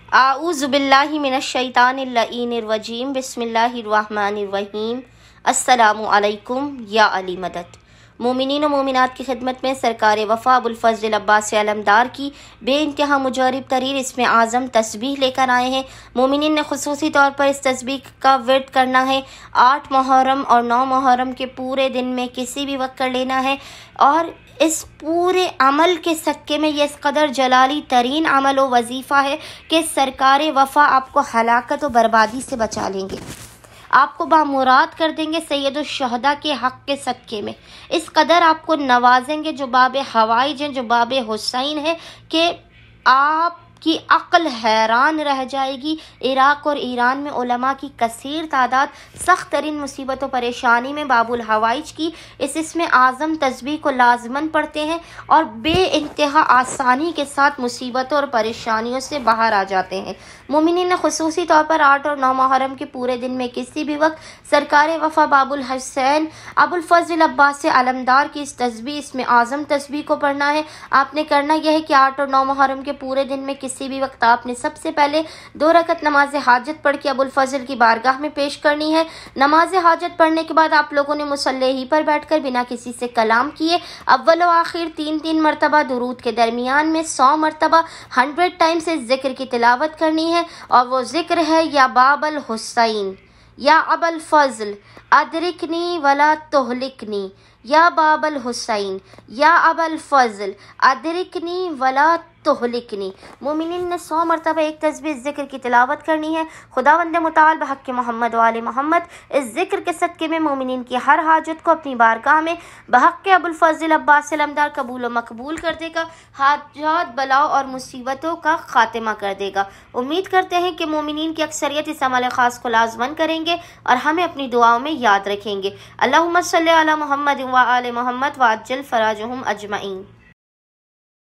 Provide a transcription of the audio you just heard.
आऊज़ु बिल्लाहि मिनश्शैतानिर्रजीम बिस्मिल्लाहिर्रहमानिर्रहीम। अस्सलामु अलैकुम या अली मदद। मोमिनीन व मोमिनात की खिदमत में सरकार वफ़ा अबुल फ़ज़ल अब्बास अलमदार की बेइंतहा मुजरिब तरीर इसमें आज़म तस्बीह लेकर आए हैं। मोमिनीन ने खुसूसी तौर पर इस तस्बीह का विर्द करना है। 8 मुहर्रम और 9 मुहर्रम के पूरे दिन में किसी भी वक्त कर लेना है और इस पूरे अमल के सदक़े में ये इस कदर जलाली तरीन अमल व वजीफ़ा है कि सरकार वफ़ा आपको हलाकत व बर्बादी से बचा लेंगे, आपको बामुराद कर देंगे सैयदुल शुहदा के हक़ के सदक़े में। इस कदर आपको नवाजेंगे जो बाबे हवाइज हैं, जो बाबे हुसैन है, कि आपकी अक्ल हैरान रह जाएगी। इराक़ और ईरान में उलमा की कसीर तादाद सख्त तरीन मुसीबत और परेशानी में बाबुल हवाइज की इस इसमें आज़म तस्बीह को लाजमन पढ़ते हैं और बेइंतहा आसानी के साथ मुसीबतों और परेशानियों से बाहर आ जाते हैं। मोमिनीन ने खुसूसी तौर पर 8 और 9 मुहर्रम के पूरे दिन में किसी भी वक्त सरकार वफ़ा बाबुल हुसैन अबुल फ़ज़ल अब्बास अलमदार की इस तस्बीह इसमें आज़म तस्बीह को पढ़ना है। आपने करना यह है कि 8 और 9 मुहर्रम के पूरे दिन में किसी भी वक्त आपने सबसे पहले 2 रकत नमाज हाजत पढ़ के अबुल फ़ज़ल की बारगाह में पेश करनी है। नमाज हाजत पढ़ने के बाद आप लोगों ने मुसल्ले ही पर बैठकर बिना किसी से कलाम किए अव्वल व आखिर 3-3 मरतबा दुरूद के दरमियान में 100 मरतबा 100 टाइम्स इस जिक्र की तिलावत करनी है। और वो जिक्र है या बाबल हुसैन या अबल फजल अदरिकनी वला तुहलिकनी, या बाबल हुसैन या अबल फजल अदरिकनी वला तुहलिकनी। मोमिनीन ने 100 मरतबा एक तस्बीह जिक्र की तिलावत करनी है। खुदावंद मुताल बहक़ मोहम्मद वाले मोहम्मद इस जिक्र के सदक़े में मोमिनीन की हर हाजत को अपनी बारगाह में बहक़ अबुल फ़ज़ल अब्बास अलमदार कबूल व मकबूल कर देगा, हाजात बलाओं और मुसीबतों का खात्मा कर देगा। उम्मीद करते हैं कि मोमिनीन की अक्सरियत इस अमल ख़ास को लाज़मन करेंगे और हमें अपनी दुआओं में याद रखेंगे। अल्लाहुम्मा सल्लि अला मुहम्मद व आले मुहम्मद व अज्जल फ़राजहुम अजमईन।